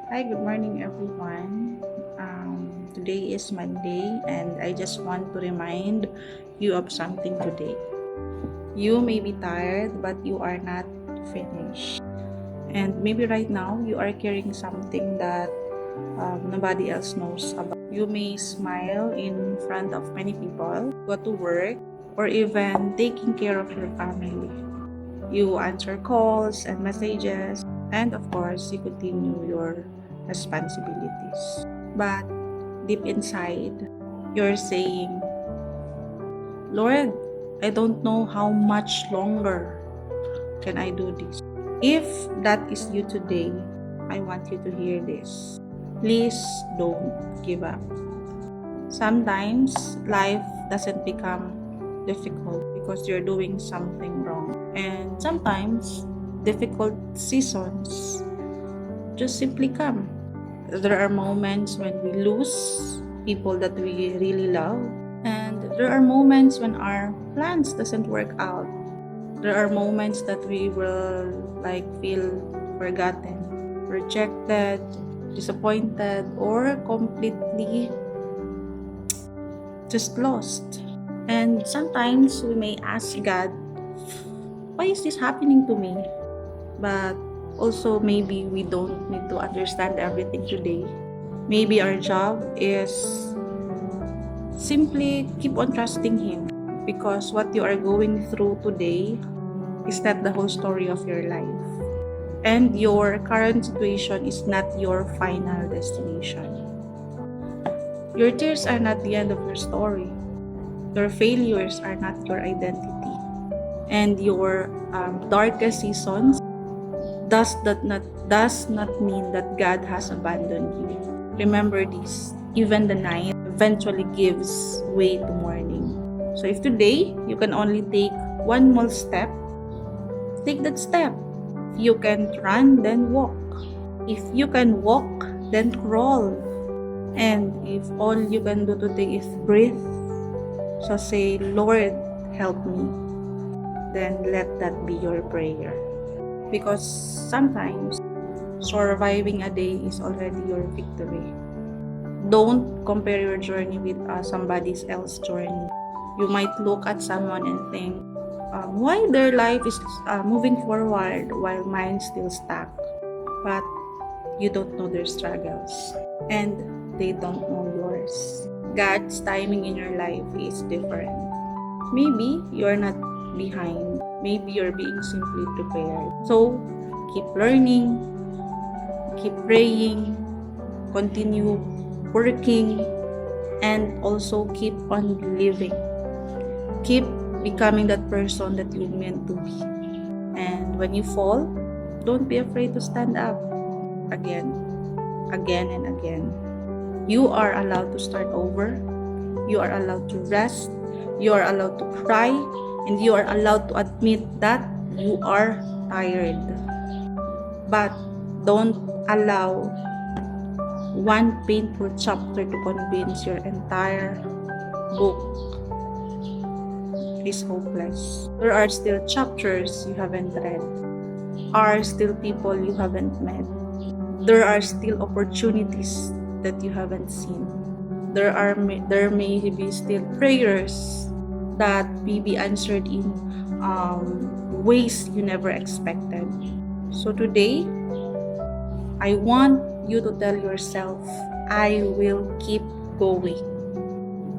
Hi, good morning, everyone. Today is Monday, and I just want to remind you of something today. You may be tired, but you are not finished. And maybe right now you are carrying something that nobody else knows about. You may smile in front of many people, go to work, or even taking care of your family. You answer calls and messages, and of course, you continue your responsibilities. But deep inside, you're saying, Lord, I don't know how much longer can I do this. If that is you today, I want you to hear this. Please don't give up. Sometimes life doesn't become difficult because you're doing something wrong. And sometimes difficult seasons just simply come. There are moments when we lose people that we really love, and there are moments when our plans doesn't work out. There are moments that we will feel forgotten, rejected, disappointed, or completely just lost. And sometimes we may ask God, why is this happening to me? But also, maybe we don't need to understand everything today. Maybe our job is simply keep on trusting Him, because what you are going through today is not the whole story of your life. And your current situation is not your final destination. Your tears are not the end of your story. Your failures are not your identity. And your darkest seasons does not mean that God has abandoned you. Remember this, even the night eventually gives way to morning. So if today you can only take one more step, take that step. If you can run, then walk. If you can walk, then crawl. And if all you can do today is breathe, so say, Lord, help me. Then let that be your prayer. Because sometimes surviving a day is already your victory. Don't compare your journey with somebody else's journey. You might look at someone and think, why their life is moving forward while mine's still stuck. But you don't know their struggles, and they don't know yours. God's timing in your life is different. Maybe you're not behind. Maybe you're being simply prepared. So, keep learning, keep praying, continue working, and also keep on living. Keep becoming that person that you're meant to be. And when you fall, don't be afraid to stand up again, again, and again. You are allowed to start over. You are allowed to rest. You are allowed to cry. And you are allowed to admit that you are tired. But don't allow one painful chapter to convince your entire book is hopeless. There are still chapters you haven't read. Are still people you haven't met. There are still opportunities that you haven't seen. There may be still prayers that may be answered in ways you never expected. So today, I want you to tell yourself, I will keep going.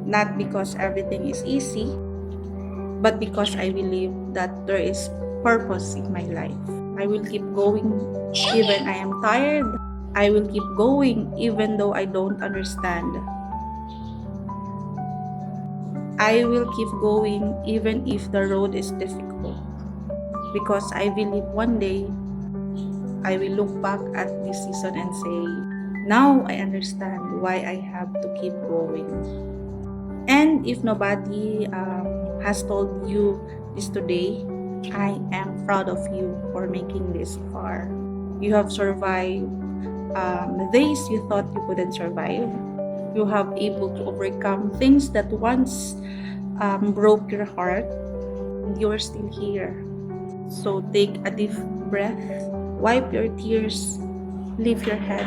Not because everything is easy, but because I believe that there is purpose in my life. I will keep going even I am tired. I will keep going even though I don't understand. I will keep going even if the road is difficult. Because I believe one day I will look back at this season and say, now I understand why I have to keep going. And if nobody has told you this today, I am proud of you for making this far. You have survived days you thought you couldn't survive. You have able to overcome things that once broke your heart, and you're still here. So take a deep breath, wipe your tears, lift your head,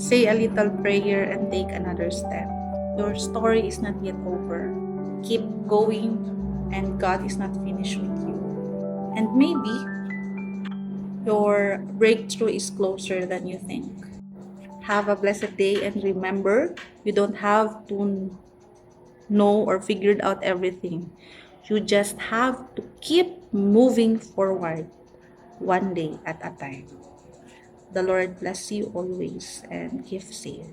Say a little prayer and take another step. Your story is not yet over. Keep going, and God is not finished with you. And maybe your breakthrough is closer than you think. Have a blessed day, and remember, you don't have to know or figured out everything. You just have to keep moving forward one day at a time. The Lord bless you always and keep safe.